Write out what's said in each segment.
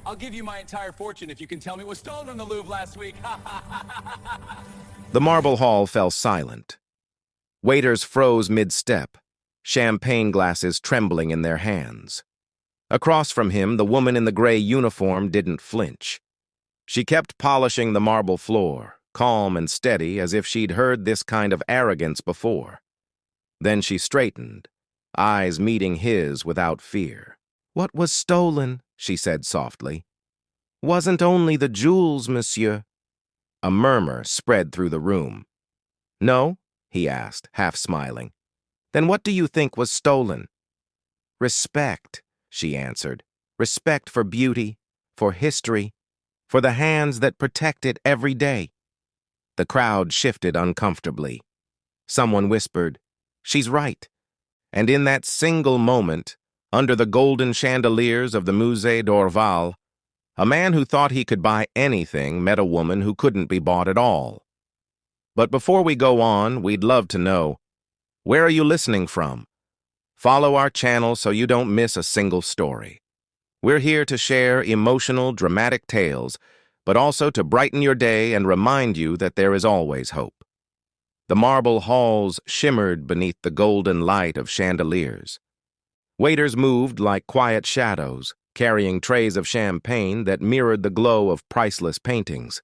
I'll give you my entire fortune if you can tell me what was stolen in the Louvre last week. The marble hall fell silent. Waiters froze mid-step, champagne glasses trembling in their hands. Across from him, the woman in the gray uniform didn't flinch. She kept polishing the marble floor, calm and steady, as if she'd heard this kind of arrogance before. Then she straightened, eyes meeting his without fear. "What was stolen?" she said softly. "Wasn't only the jewels, monsieur." A murmur spread through the room. "No?" he asked, half smiling. "Then what do you think was stolen?" "Respect," she answered. "Respect for beauty, for history, for the hands that protect it every day." The crowd shifted uncomfortably. Someone whispered, "She's right." And in that single moment, under the golden chandeliers of the Musée d'Orval, a man who thought he could buy anything met a woman who couldn't be bought at all. But before we go on, we'd love to know, where are you listening from? Follow our channel so you don't miss a single story. We're here to share emotional, dramatic tales, but also to brighten your day and remind you that there is always hope. The marble halls shimmered beneath the golden light of chandeliers. Waiters moved like quiet shadows, carrying trays of champagne that mirrored the glow of priceless paintings.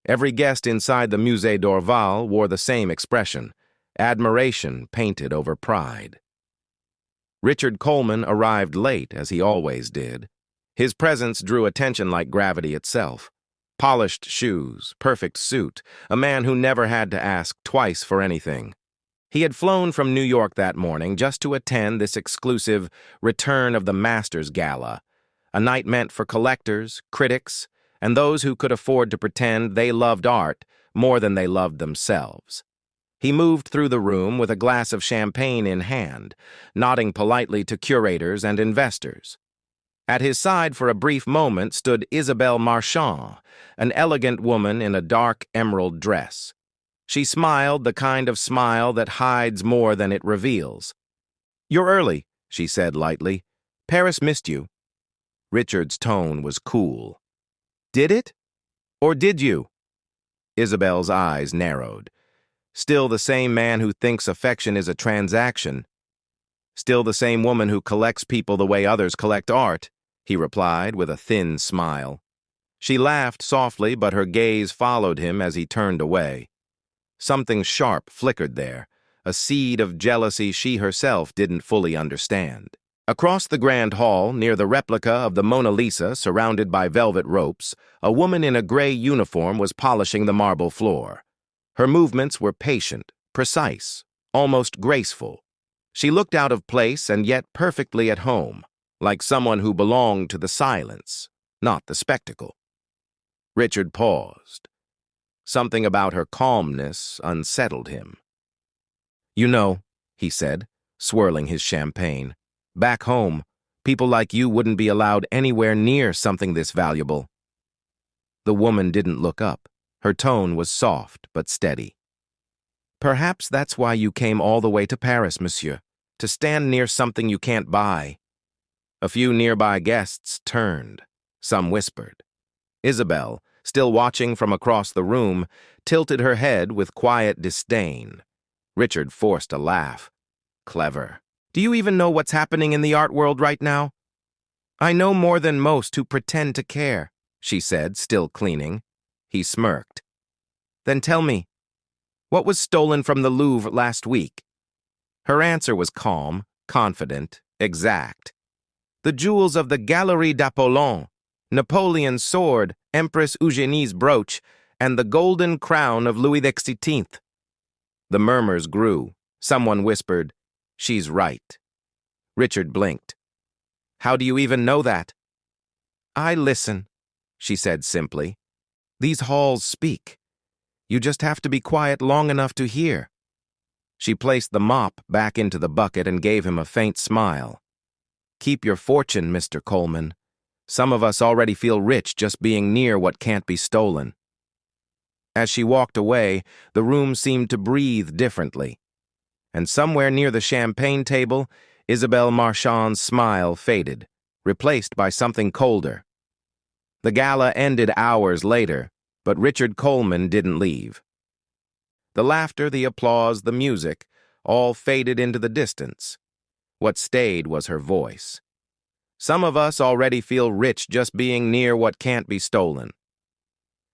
Every guest inside the Musée d'Orval wore the same expression, admiration painted over pride. Richard Coleman arrived late, as he always did. His presence drew attention like gravity itself. Polished shoes, perfect suit, a man who never had to ask twice for anything. He had flown from New York that morning just to attend this exclusive Return of the Masters Gala, a night meant for collectors, critics, and those who could afford to pretend they loved art more than they loved themselves. He moved through the room with a glass of champagne in hand, nodding politely to curators and investors. At his side for a brief moment stood Isabelle Marchand, an elegant woman in a dark emerald dress. She smiled the kind of smile that hides more than it reveals. "You're early," she said lightly. "Paris missed you." Richard's tone was cool. "Did it? Or did you?" Isabel's eyes narrowed. Still the same man who thinks affection is a transaction. Still the same woman who collects people the way others collect art, he replied with a thin smile. She laughed softly, but her gaze followed him as he turned away. Something sharp flickered there, a seed of jealousy she herself didn't fully understand. Across the grand hall, near the replica of the Mona Lisa surrounded by velvet ropes, a woman in a gray uniform was polishing the marble floor. Her movements were patient, precise, almost graceful. She looked out of place and yet perfectly at home, like someone who belonged to the silence, not the spectacle. Richard paused. Something about her calmness unsettled him. "You know," he said, swirling his champagne, "back home, people like you wouldn't be allowed anywhere near something this valuable." The woman didn't look up. Her tone was soft but steady. "Perhaps that's why you came all the way to Paris, monsieur, to stand near something you can't buy." A few nearby guests turned. Some whispered. Isabel, still watching from across the room, tilted her head with quiet disdain. Richard forced a laugh. "Clever. Do you even know what's happening in the art world right now?" "I know more than most who pretend to care," she said, still cleaning. He smirked. "Then tell me, what was stolen from the Louvre last week?" Her answer was calm, confident, exact. "The jewels of the Galerie d'Apollon, Napoleon's sword, Empress Eugenie's brooch, and the golden crown of Louis XVI. The murmurs grew. Someone whispered, "She's right." Richard blinked. "How do you even know that?" "I listen," she said simply. "These halls speak. You just have to be quiet long enough to hear." She placed the mop back into the bucket and gave him a faint smile. "Keep your fortune, Mr. Coleman. Some of us already feel rich just being near what can't be stolen." As she walked away, the room seemed to breathe differently. And somewhere near the champagne table, Isabelle Marchand's smile faded, replaced by something colder. The gala ended hours later, but Richard Coleman didn't leave. The laughter, the applause, the music, all faded into the distance. What stayed was her voice. Some of us already feel rich just being near what can't be stolen.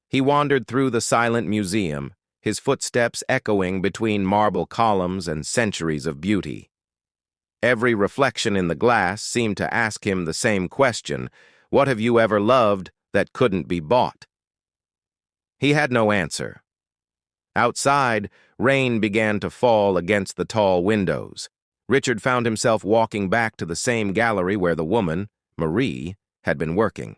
He wandered through the silent museum, his footsteps echoing between marble columns and centuries of beauty. Every reflection in the glass seemed to ask him the same question: what have you ever loved that couldn't be bought? He had no answer. Outside, rain began to fall against the tall windows. Richard found himself walking back to the same gallery where the woman, Marie, had been working.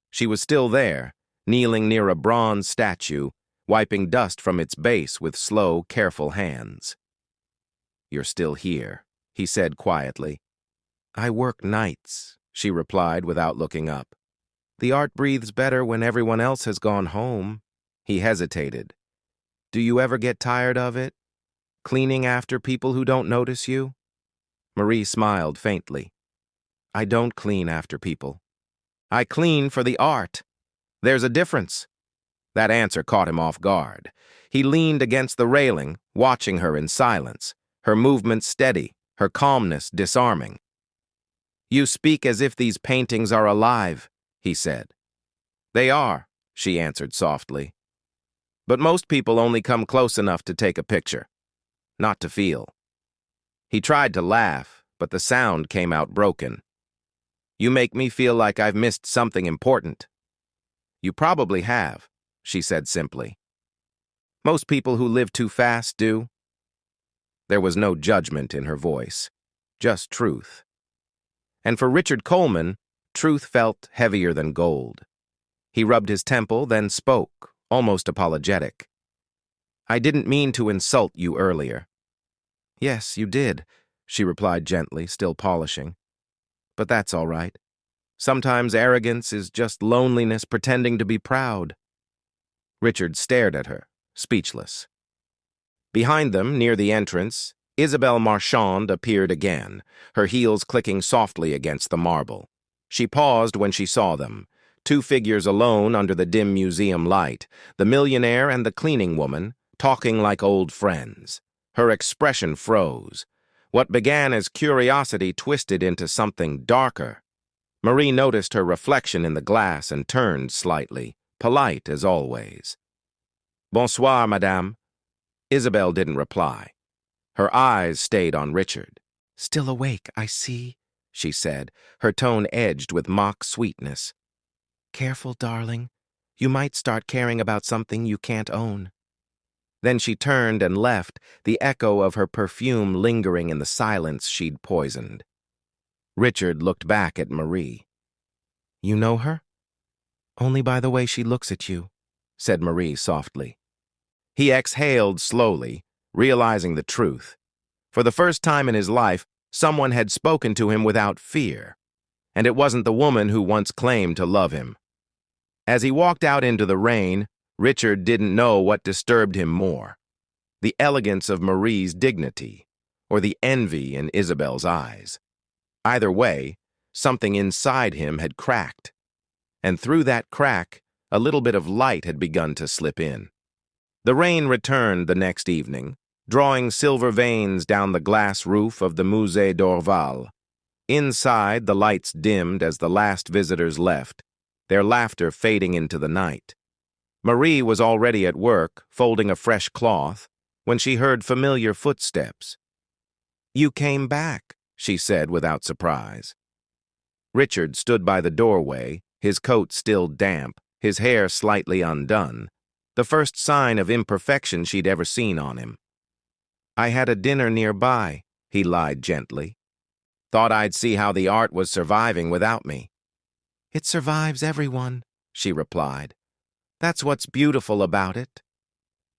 She was still there, kneeling near a bronze statue, wiping dust from its base with slow, careful hands. "You're still here," he said quietly. "I work nights," she replied without looking up. "The art breathes better when everyone else has gone home." He hesitated. "Do you ever get tired of it? Cleaning after people who don't notice you?" Marie smiled faintly. "I don't clean after people. I clean for the art. There's a difference." That answer caught him off guard. He leaned against the railing, watching her in silence, her movements steady, her calmness disarming. "You speak as if these paintings are alive," he said. "They are," she answered softly. "But most people only come close enough to take a picture, not to feel." He tried to laugh, but the sound came out broken. "You make me feel like I've missed something important." "You probably have," she said simply. "Most people who live too fast do." There was no judgment in her voice, just truth. And for Richard Coleman, truth felt heavier than gold. He rubbed his temple, then spoke, almost apologetic. "I didn't mean to insult you earlier." "Yes, you did," she replied gently, still polishing. "But that's all right. Sometimes arrogance is just loneliness pretending to be proud." Richard stared at her, speechless. Behind them, near the entrance, Isabelle Marchand appeared again, her heels clicking softly against the marble. She paused when she saw them, two figures alone under the dim museum light, the millionaire and the cleaning woman, talking like old friends. Her expression froze. What began as curiosity twisted into something darker. Marie noticed her reflection in the glass and turned slightly, polite as always. "Bonsoir, madame." Isabelle didn't reply. Her eyes stayed on Richard. "Still awake, I see," she said, her tone edged with mock sweetness. "Careful, darling. You might start caring about something you can't own." Then she turned and left, the echo of her perfume lingering in the silence she'd poisoned. Richard looked back at Marie. "You know her?" "Only by the way she looks at you," said Marie softly. He exhaled slowly, realizing the truth. For the first time in his life, someone had spoken to him without fear, and it wasn't the woman who once claimed to love him. As he walked out into the rain, Richard didn't know what disturbed him more: the elegance of Marie's dignity, or the envy in Isabelle's eyes. Either way, something inside him had cracked, and through that crack, a little bit of light had begun to slip in. The rain returned the next evening, drawing silver veins down the glass roof of the Musée d'Orval. Inside, the lights dimmed as the last visitors left, their laughter fading into the night. Marie was already at work, folding a fresh cloth, when she heard familiar footsteps. "You came back," she said without surprise. Richard stood by the doorway, his coat still damp, his hair slightly undone, the first sign of imperfection she'd ever seen on him. "I had a dinner nearby," he lied gently. "Thought I'd see how the art was surviving without me." "It survives everyone," she replied. "That's what's beautiful about it."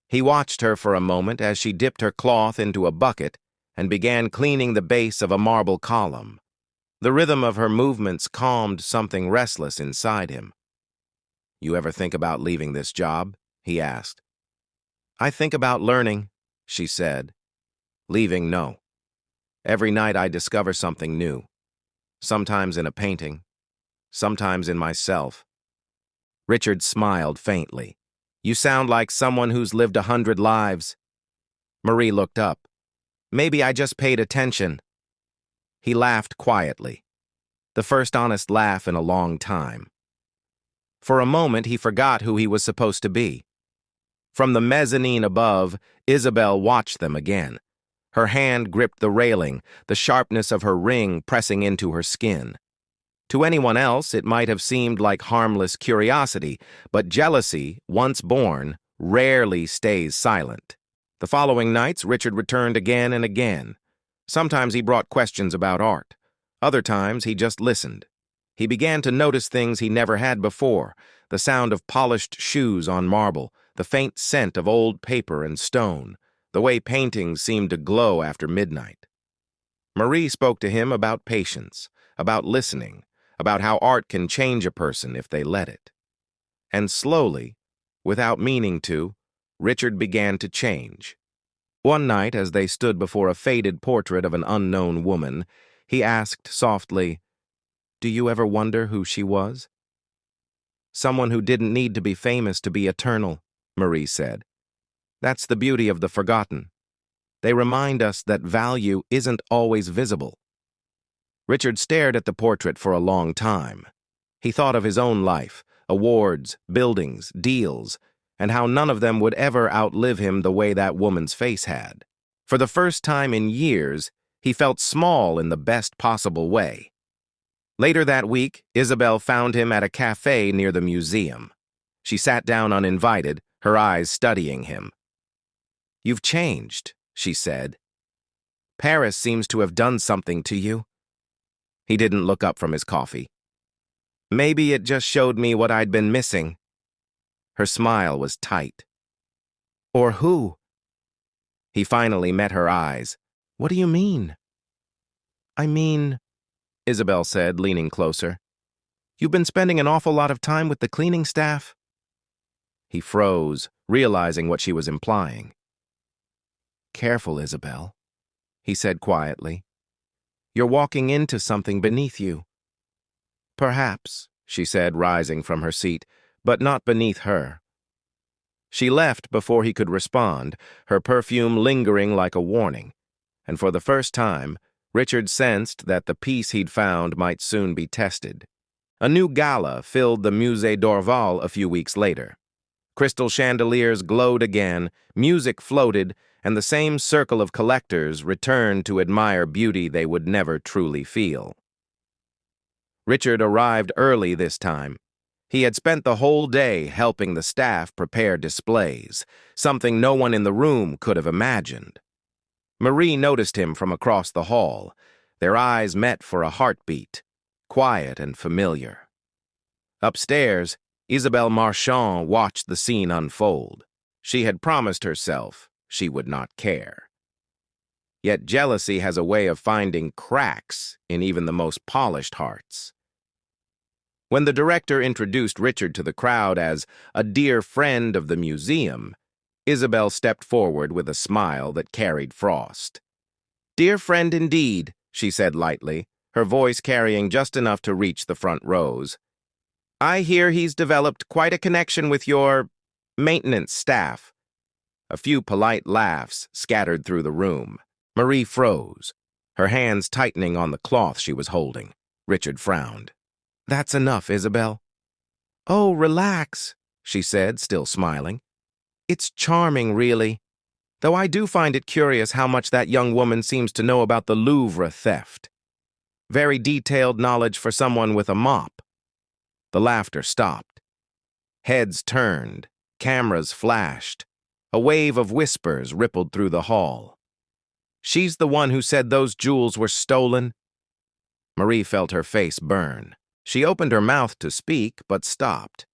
He watched her for a moment as she dipped her cloth into a bucket and began cleaning the base of a marble column. The rhythm of her movements calmed something restless inside him. "You ever think about leaving this job?" he asked. "I think about learning," she said. "Leaving, no. Every night I discover something new. Sometimes in a painting, sometimes in myself. Richard smiled faintly. You sound like someone who's lived 100 lives. Marie looked up. Maybe I just paid attention. He laughed quietly, the first honest laugh in a long time. For a moment, he forgot who he was supposed to be. From the mezzanine above, Isabel watched them again. Her hand gripped the railing, the sharpness of her ring pressing into her skin. To anyone else, it might have seemed like harmless curiosity, but jealousy, once born, rarely stays silent. The following nights, Richard returned again and again. Sometimes he brought questions about art. Other times, he just listened. He began to notice things he never had before, the sound of polished shoes on marble, the faint scent of old paper and stone, the way paintings seemed to glow after midnight. Marie spoke to him about patience, about listening, about how art can change a person if they let it. And slowly, without meaning to, Richard began to change. One night, as they stood before a faded portrait of an unknown woman, he asked softly, "Do you ever wonder who she was?" "Someone who didn't need to be famous to be eternal," Marie said. "That's the beauty of the forgotten. They remind us that value isn't always visible." Richard stared at the portrait for a long time. He thought of his own life, awards, buildings, deals, and how none of them would ever outlive him the way that woman's face had. For the first time in years, he felt small in the best possible way. Later that week, Isabel found him at a cafe near the museum. She sat down uninvited, her eyes studying him. "You've changed," she said. "Paris seems to have done something to you." He didn't look up from his coffee. "Maybe it just showed me what I'd been missing." Her smile was tight. "Or who?" He finally met her eyes. "What do you mean?" "I mean," Isabel said, leaning closer, "you've been spending an awful lot of time with the cleaning staff." He froze, realizing what she was implying. "Careful, Isabel," he said quietly. "You're walking into something beneath you." "Perhaps," she said, rising from her seat, "but not beneath her." She left before he could respond, her perfume lingering like a warning, and for the first time, Richard sensed that the peace he'd found might soon be tested. A new gala filled the Musée d'Orval a few weeks later. Crystal chandeliers glowed again, music floated, and the same circle of collectors returned to admire beauty they would never truly feel. Richard arrived early this time. He had spent the whole day helping the staff prepare displays, something no one in the room could have imagined. Marie noticed him from across the hall. Their eyes met for a heartbeat, quiet and familiar. Upstairs, Isabelle Marchand watched the scene unfold. She had promised herself she would not care. Yet jealousy has a way of finding cracks in even the most polished hearts. When the director introduced Richard to the crowd as a dear friend of the museum, Isabel stepped forward with a smile that carried frost. "Dear friend indeed," she said lightly, her voice carrying just enough to reach the front rows. "I hear he's developed quite a connection with your maintenance staff." A few polite laughs scattered through the room. Marie froze, her hands tightening on the cloth she was holding. Richard frowned. "That's enough, Isabel." "Oh, relax," she said, still smiling. "It's charming, really. Though I do find it curious how much that young woman seems to know about the Louvre theft. Very detailed knowledge for someone with a mop." The laughter stopped. Heads turned, cameras flashed. A wave of whispers rippled through the hall. "She's the one who said those jewels were stolen?" Marie felt her face burn. She opened her mouth to speak, but stopped.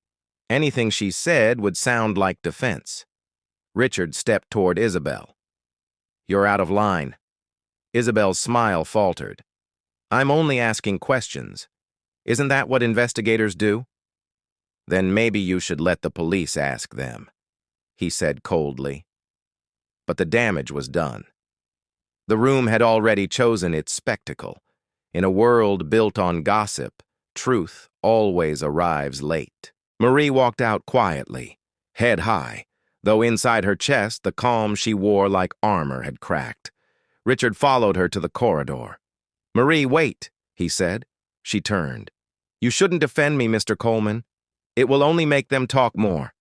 Anything she said would sound like defense. Richard stepped toward Isabel. "You're out of line." Isabel's smile faltered. "I'm only asking questions. Isn't that what investigators do?" "Then maybe you should let the police ask them," he said coldly. But the damage was done. The room had already chosen its spectacle. In a world built on gossip, truth always arrives late. Marie walked out quietly, head high, though inside her chest the calm she wore like armor had cracked. Richard followed her to the corridor. "Marie, wait," he said. She turned. "You shouldn't defend me, Mr. Coleman. It will only make them talk more."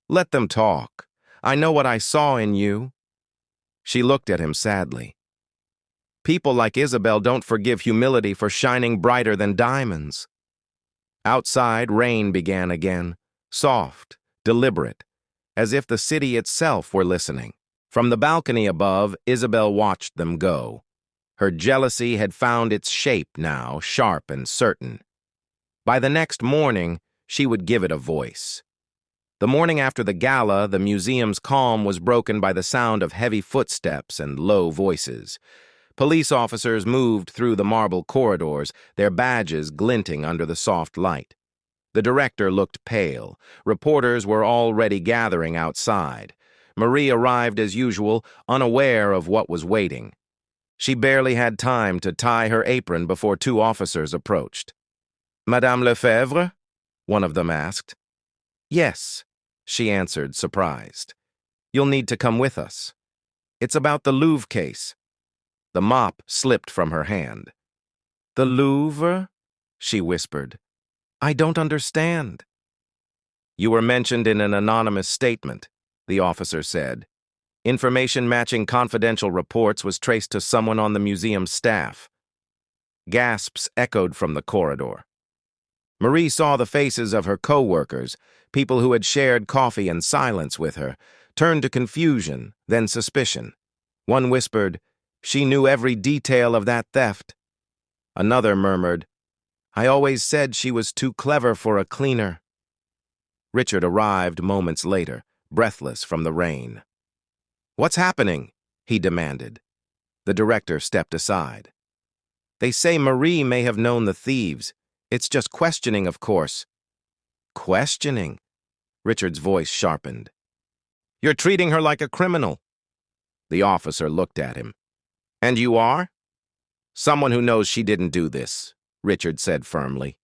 "Let them talk. I know what I saw in you." She looked at him sadly. "People like Isabel don't forgive humility for shining brighter than diamonds." Outside, rain began again, soft, deliberate, as if the city itself were listening. From the balcony above, Isabel watched them go. Her jealousy had found its shape now, sharp and certain. By the next morning, she would give it a voice. The morning after the gala, the museum's calm was broken by the sound of heavy footsteps and low voices. Police officers moved through the marble corridors, their badges glinting under the soft light. The director looked pale. Reporters were already gathering outside. Marie arrived as usual, unaware of what was waiting. She barely had time to tie her apron before two officers approached. "Madame Lefebvre?" one of them asked. "Yes," she answered, surprised. "You'll need to come with us. It's about the Louvre case." The mop slipped from her hand. "The Louvre?" she whispered. "I don't understand." "You were mentioned in an anonymous statement," the officer said. "Information matching confidential reports was traced to someone on the museum's staff." Gasps echoed from the corridor. Marie saw the faces of her co-workers, people who had shared coffee and silence with her, turn to confusion, then suspicion. One whispered, "She knew every detail of that theft." Another murmured, "I always said she was too clever for a cleaner." Richard arrived moments later, breathless from the rain. "What's happening?" he demanded. The director stepped aside. "They say Marie may have known the thieves. It's just questioning, of course." "Questioning?" Richard's voice sharpened. "You're treating her like a criminal." The officer looked at him. "And you are?" "Someone who knows she didn't do this," Richard said firmly.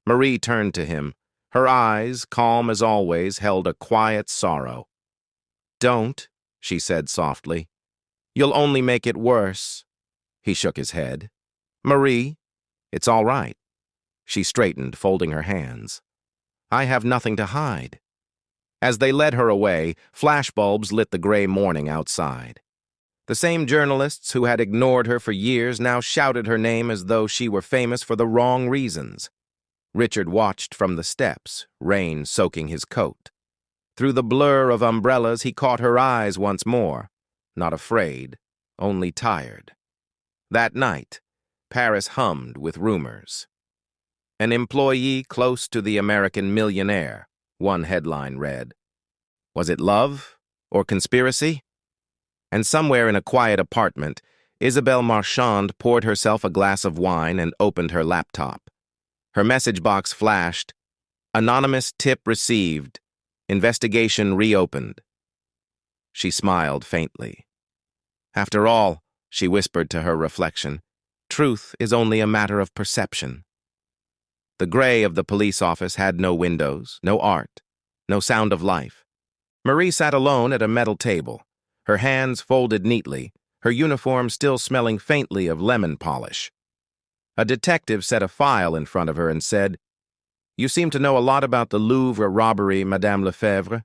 Marie turned to him. Her eyes, calm as always, held a quiet sorrow. "Don't," she said softly. "You'll only make it worse." He shook his head. "Marie, it's all right." She straightened, folding her hands. "I have nothing to hide." As they led her away, flashbulbs lit the gray morning outside. The same journalists who had ignored her for years now shouted her name as though she were famous for the wrong reasons. Richard watched from the steps, rain soaking his coat. Through the blur of umbrellas, he caught her eyes once more, not afraid, only tired. That night, Paris hummed with rumors. "An employee close to the American millionaire," one headline read. Was it love or conspiracy? And somewhere in a quiet apartment, Isabelle Marchand poured herself a glass of wine and opened her laptop. Her message box flashed. "Anonymous tip received. Investigation reopened." She smiled faintly. After all, she whispered to her reflection, truth is only a matter of perception. The gray of the police office had no windows, no art, no sound of life. Marie sat alone at a metal table, her hands folded neatly, her uniform still smelling faintly of lemon polish. A detective set a file in front of her and said, "You seem to know a lot about the Louvre robbery, Madame Lefebvre."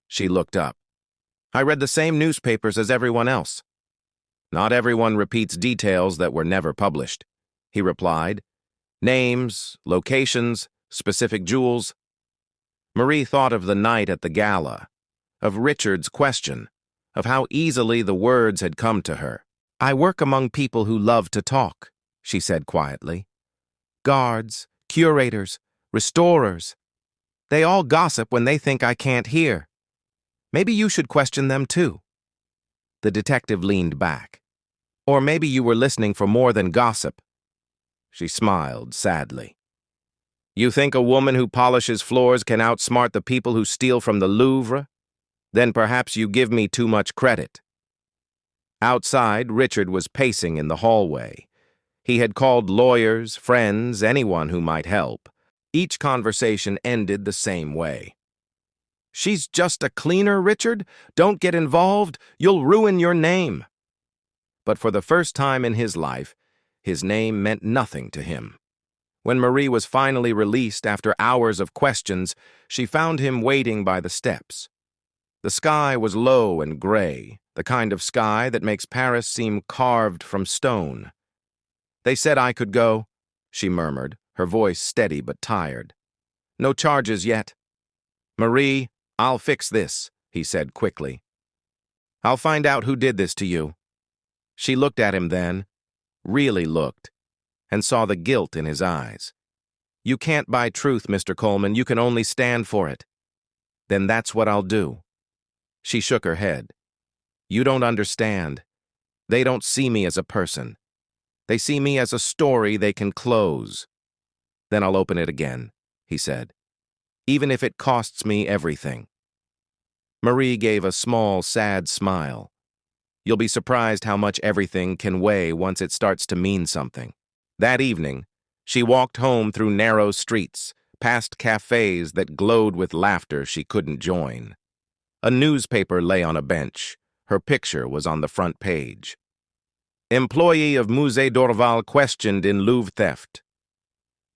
She looked up. "I read the same newspapers as everyone else." "Not everyone repeats details that were never published," he replied. "Names, locations, specific jewels." Marie thought of the night at the gala, of Richard's question, of how easily the words had come to her. "I work among people who love to talk," she said quietly. "Guards, curators, restorers. They all gossip when they think I can't hear. Maybe you should question them too." The detective leaned back. "Or maybe you were listening for more than gossip." She smiled sadly. "You think a woman who polishes floors can outsmart the people who steal from the Louvre? Then perhaps you give me too much credit." Outside, Richard was pacing in the hallway. He had called lawyers, friends, anyone who might help. Each conversation ended the same way. "She's just a cleaner, Richard. Don't get involved. You'll ruin your name." But for the first time in his life, his name meant nothing to him. When Marie was finally released after hours of questions, she found him waiting by the steps. The sky was low and gray, the kind of sky that makes Paris seem carved from stone. "They said I could go," she murmured, her voice steady but tired. "No charges yet." "Marie, I'll fix this," he said quickly. "I'll find out who did this to you." She looked at him then, really looked, and saw the guilt in his eyes. "You can't buy truth, Mr. Coleman. You can only stand for it." "Then that's what I'll do." She shook her head. "You don't understand. They don't see me as a person. They see me as a story they can close." "Then I'll open it again," he said, "even if it costs me everything." Marie gave a small, sad smile. You'll be surprised how much everything can weigh once it starts to mean something. That evening, she walked home through narrow streets, past cafes that glowed with laughter she couldn't join. A newspaper lay on a bench. Her picture was on the front page. "Employee of Musée d'Orval questioned in Louvre theft."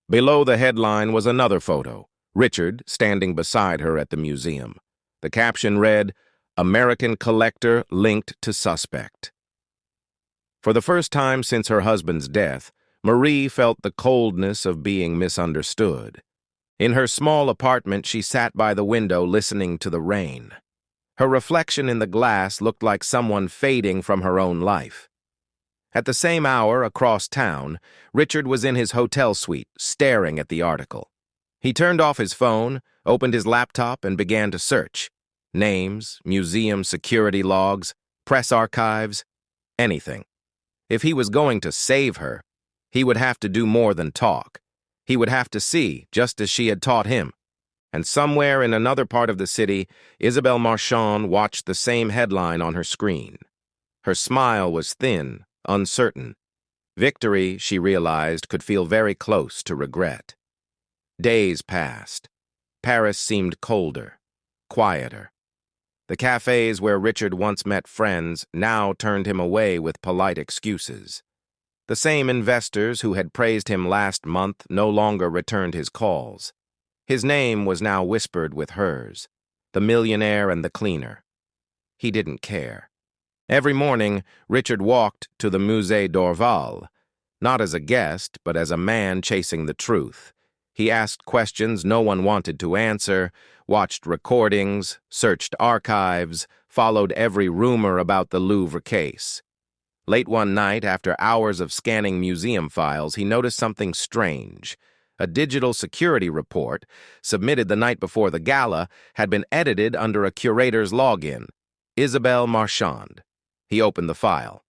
Below the headline was another photo, Richard standing beside her at the museum. The caption read, "American collector linked to suspect." For the first time since her husband's death, Marie felt the coldness of being misunderstood. In her small apartment, she sat by the window listening to the rain. Her reflection in the glass looked like someone fading from her own life. At the same hour, across town, Richard was in his hotel suite, staring at the article. He turned off his phone, opened his laptop, and began to search. Names, museum security logs, press archives, anything. If he was going to save her, he would have to do more than talk. He would have to see, just as she had taught him. And somewhere in another part of the city, Isabelle Marchand watched the same headline on her screen. Her smile was thin, uncertain. Victory, she realized, could feel very close to regret. Days passed. Paris seemed colder, quieter. The cafes where Richard once met friends now turned him away with polite excuses. The same investors who had praised him last month no longer returned his calls. His name was now whispered with hers, the millionaire and the cleaner. He didn't care. Every morning, Richard walked to the Musée d'Orval, not as a guest, but as a man chasing the truth. He asked questions no one wanted to answer, watched recordings, searched archives, followed every rumor about the Louvre case. Late one night, after hours of scanning museum files, he noticed something strange. A digital security report, submitted the night before the gala, had been edited under a curator's login, Isabelle Marchand. He opened the file.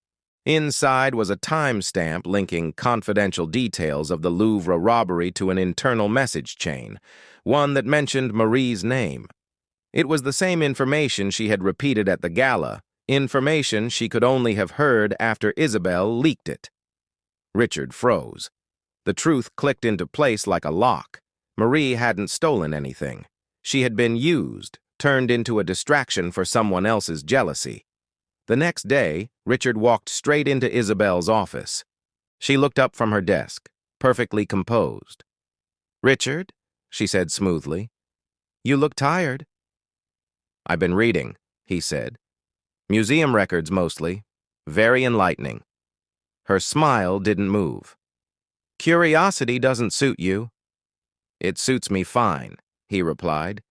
Inside was a timestamp linking confidential details of the Louvre robbery to an internal message chain, one that mentioned Marie's name. It was the same information she had repeated at the gala, information she could only have heard after Isabelle leaked it. Richard froze. The truth clicked into place like a lock. Marie hadn't stolen anything. She had been used, turned into a distraction for someone else's jealousy. The next day, Richard walked straight into Isabelle's office. She looked up from her desk, perfectly composed. "Richard," she said smoothly, "you look tired." "I've been reading," he said. "Museum records mostly. Very enlightening." Her smile didn't move. "Curiosity doesn't suit you." "It suits me fine," he replied,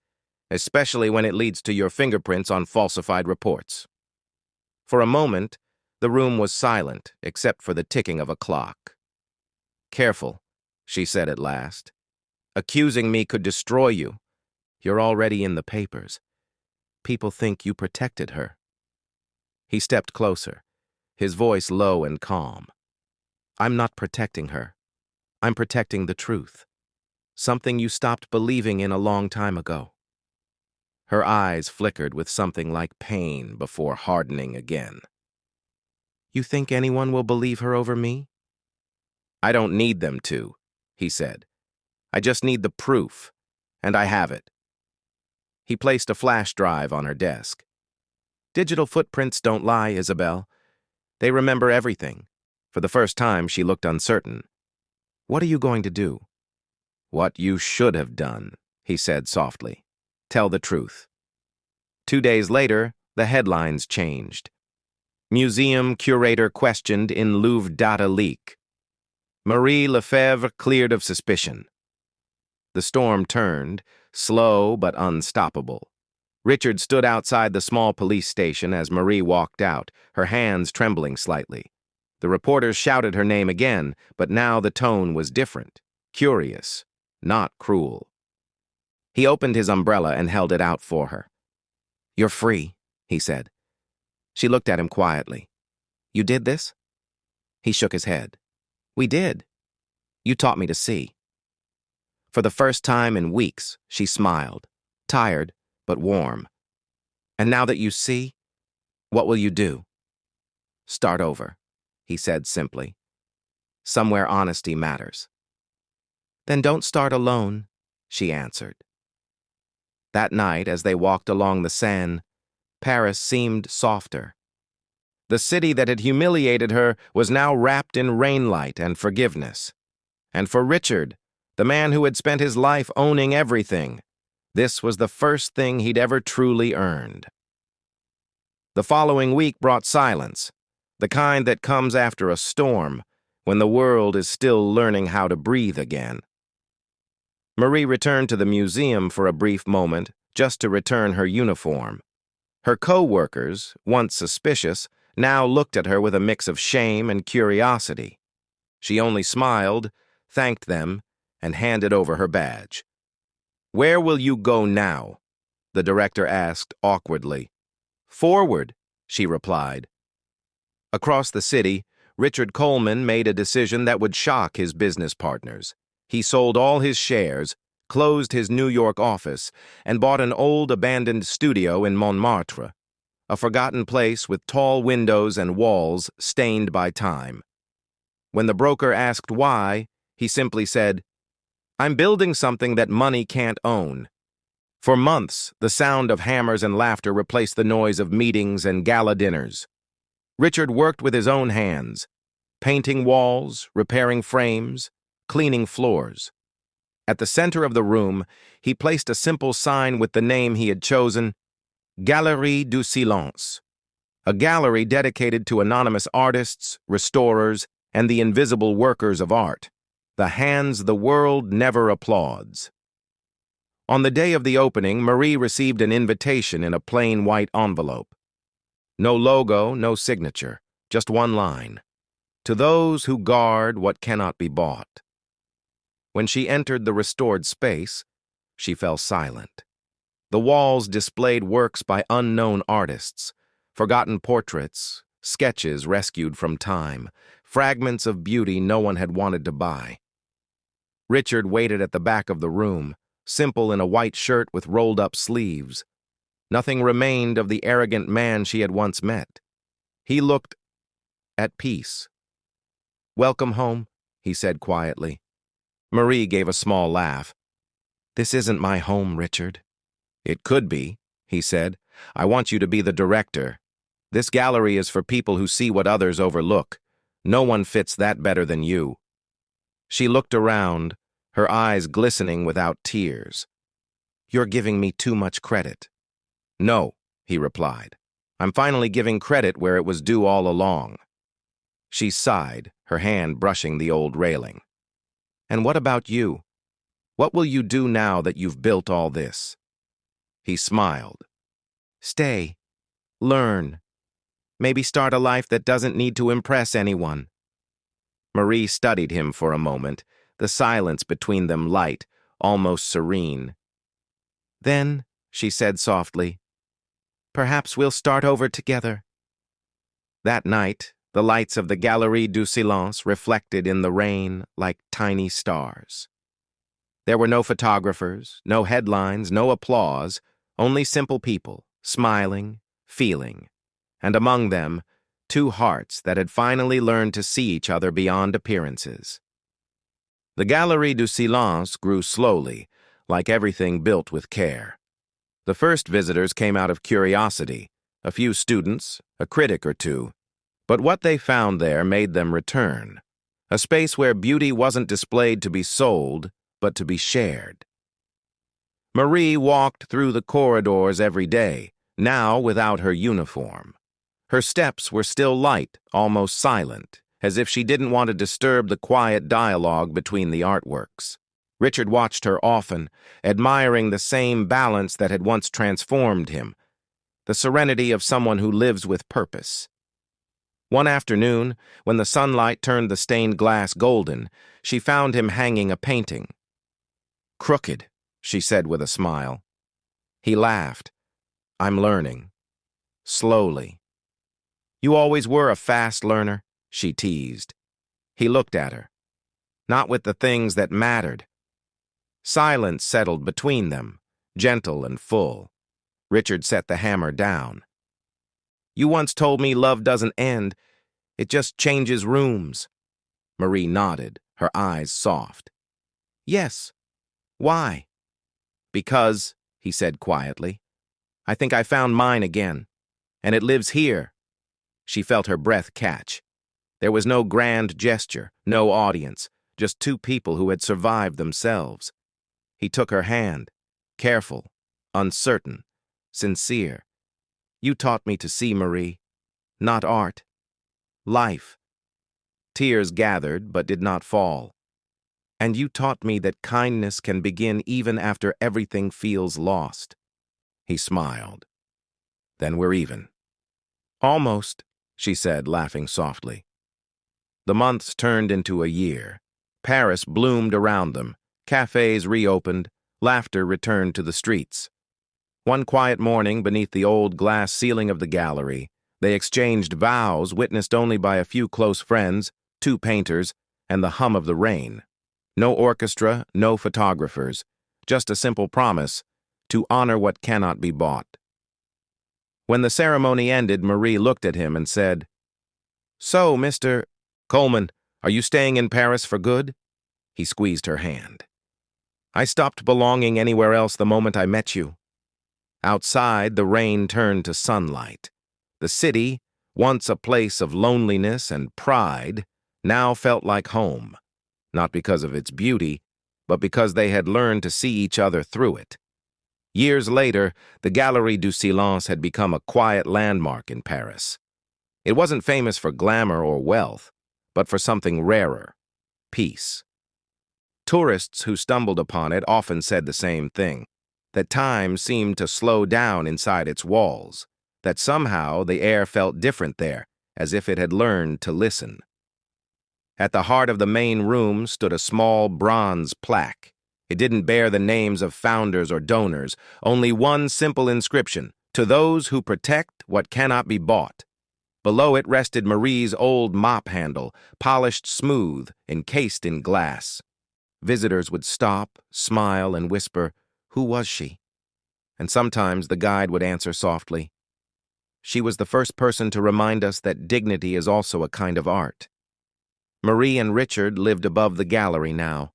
"especially when it leads to your fingerprints on falsified reports." For a moment, the room was silent except for the ticking of a clock. "Careful," she said at last. "Accusing me could destroy you. You're already in the papers. People think you protected her." He stepped closer, his voice low and calm. "I'm not protecting her. I'm protecting the truth. Something you stopped believing in a long time ago." Her eyes flickered with something like pain before hardening again. "You think anyone will believe her over me?" "I don't need them to," he said. I just need the proof, and I have it. He placed a flash drive on her desk. Digital footprints don't lie, Isabel. They remember everything. For the first time, she looked uncertain. What are you going to do? What you should have done, he said softly. Tell the truth. 2 days later, the headlines changed. Museum curator questioned in Louvre data leak. Marie Lefebvre cleared of suspicion. The storm turned, slow but unstoppable. Richard stood outside the small police station as Marie walked out, her hands trembling slightly. The reporters shouted her name again, but now the tone was different, curious, not cruel. He opened his umbrella and held it out for her. You're free, he said. She looked at him quietly. You did this? He shook his head. We did. You taught me to see. For the first time in weeks, she smiled, tired but warm. And now that you see, what will you do? Start over, he said simply. Somewhere honesty matters. Then don't start alone, she answered. That night, as they walked along the Seine, Paris seemed softer. The city that had humiliated her was now wrapped in rainlight and forgiveness. And for Richard, the man who had spent his life owning everything, this was the first thing he'd ever truly earned. The following week brought silence, the kind that comes after a storm, when the world is still learning how to breathe again. Marie returned to the museum for a brief moment, just to return her uniform. Her co-workers, once suspicious, now looked at her with a mix of shame and curiosity. She only smiled, thanked them, and handed over her badge. Where will you go now? The director asked awkwardly. Forward, she replied. Across the city, Richard Coleman made a decision that would shock his business partners. He sold all his shares, closed his New York office, and bought an old abandoned studio in Montmartre, a forgotten place with tall windows and walls stained by time. When the broker asked why, he simply said, I'm building something that money can't own. For months, the sound of hammers and laughter replaced the noise of meetings and gala dinners. Richard worked with his own hands, painting walls, repairing frames, cleaning floors. At the center of the room, he placed a simple sign with the name he had chosen, Galerie du Silence, a gallery dedicated to anonymous artists, restorers, and the invisible workers of art, the hands the world never applauds. On the day of the opening, Marie received an invitation in a plain white envelope. No logo, no signature, just one line. To those who guard what cannot be bought. When she entered the restored space, she fell silent. The walls displayed works by unknown artists, forgotten portraits, sketches rescued from time, fragments of beauty no one had wanted to buy. Richard waited at the back of the room, simple in a white shirt with rolled-up sleeves. Nothing remained of the arrogant man she had once met. He looked at peace. Welcome home, he said quietly. Marie gave a small laugh. This isn't my home, Richard. It could be, he said. I want you to be the director. This gallery is for people who see what others overlook. No one fits that better than you. She looked around, her eyes glistening without tears. You're giving me too much credit. No, he replied. I'm finally giving credit where it was due all along. She sighed, her hand brushing the old railing. And what about you? What will you do now that you've built all this? He smiled. Stay. Learn. Maybe start a life that doesn't need to impress anyone. Marie studied him for a moment, the silence between them light, almost serene. Then, she said softly, perhaps we'll start over together. That night, the lights of the Galerie du Silence reflected in the rain like tiny stars. There were no photographers, no headlines, no applause, only simple people, smiling, feeling, and among them, two hearts that had finally learned to see each other beyond appearances. The Galerie du Silence grew slowly, like everything built with care. The first visitors came out of curiosity, a few students, a critic or two, but what they found there made them return, a space where beauty wasn't displayed to be sold, but to be shared. Marie walked through the corridors every day, now without her uniform. Her steps were still light, almost silent, as if she didn't want to disturb the quiet dialogue between the artworks. Richard watched her often, admiring the same balance that had once transformed him, the serenity of someone who lives with purpose. One afternoon, when the sunlight turned the stained glass golden, she found him hanging a painting. "Crooked," she said with a smile. He laughed. "I'm learning. Slowly." "You always were a fast learner," she teased. He looked at her. Not with the things that mattered. Silence settled between them, gentle and full. Richard set the hammer down. "You once told me love doesn't end, it just changes rooms." Marie nodded, her eyes soft. "Yes. Why?" "Because," he said quietly, "I think I found mine again, and it lives here." She felt her breath catch. There was no grand gesture, no audience, just two people who had survived themselves. He took her hand, careful, uncertain, sincere. "You taught me to see, Marie. Not art. Life." Tears gathered but did not fall. "And you taught me that kindness can begin even after everything feels lost." He smiled. "Then we're even." "Almost," she said, laughing softly. The months turned into a year. Paris bloomed around them. Cafes reopened. Laughter returned to the streets. One quiet morning, beneath the old glass ceiling of the gallery, they exchanged vows witnessed only by a few close friends, two painters, and the hum of the rain. No orchestra, no photographers, just a simple promise to honor what cannot be bought. When the ceremony ended, Marie looked at him and said, "So, Mr. Coleman, are you staying in Paris for good?" He squeezed her hand. "I stopped belonging anywhere else the moment I met you." Outside, the rain turned to sunlight. The city, once a place of loneliness and pride, now felt like home, not because of its beauty, but because they had learned to see each other through it. Years later, the Galerie du Silence had become a quiet landmark in Paris. It wasn't famous for glamour or wealth, but for something rarer: peace. Tourists who stumbled upon it often said the same thing, that time seemed to slow down inside its walls, that somehow the air felt different there, as if it had learned to listen. At the heart of the main room stood a small bronze plaque. It didn't bear the names of founders or donors, only one simple inscription: "To those who protect what cannot be bought." Below it rested Marie's old mop handle, polished smooth, encased in glass. Visitors would stop, smile, and whisper, "Who was she?" And sometimes the guide would answer softly, "She was the first person to remind us that dignity is also a kind of art." Marie and Richard lived above the gallery now,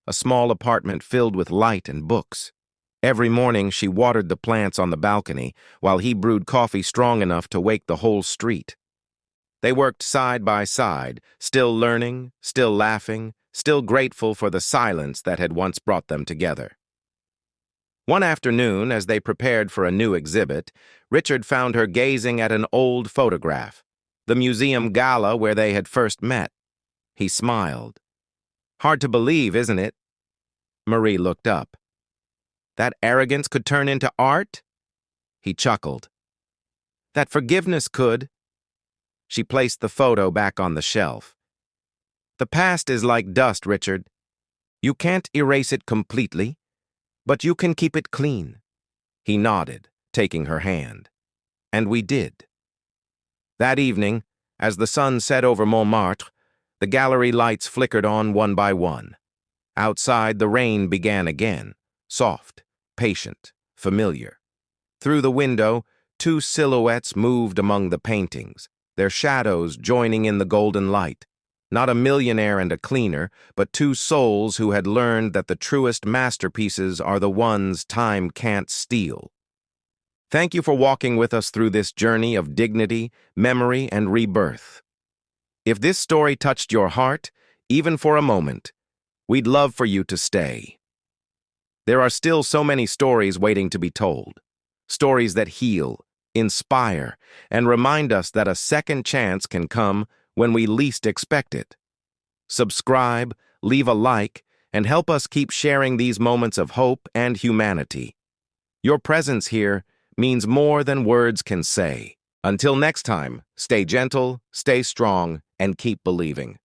a small apartment filled with light and books. Every morning she watered the plants on the balcony, while he brewed coffee strong enough to wake the whole street. They worked side by side, still learning, still laughing, still grateful for the silence that had once brought them together. One afternoon, as they prepared for a new exhibit, Richard found her gazing at an old photograph, the museum gala where they had first met. He smiled. "Hard to believe, isn't it?" Marie looked up. "That arrogance could turn into art?" He chuckled. "That forgiveness could." She placed the photo back on the shelf. "The past is like dust, Richard. You can't erase it completely, but you can keep it clean." He nodded, taking her hand. And we did. That evening, as the sun set over Montmartre, the gallery lights flickered on one by one. Outside, the rain began again, soft, patient, familiar. Through the window, two silhouettes moved among the paintings, their shadows joining in the golden light. Not a millionaire and a cleaner, but two souls who had learned that the truest masterpieces are the ones time can't steal. Thank you for walking with us through this journey of dignity, memory, and rebirth. If this story touched your heart, even for a moment, we'd love for you to stay. There are still so many stories waiting to be told. Stories that heal, inspire, and remind us that a second chance can come when we least expect it. Subscribe, leave a like, and help us keep sharing these moments of hope and humanity. Your presence here means more than words can say. Until next time, stay gentle, stay strong, and keep believing.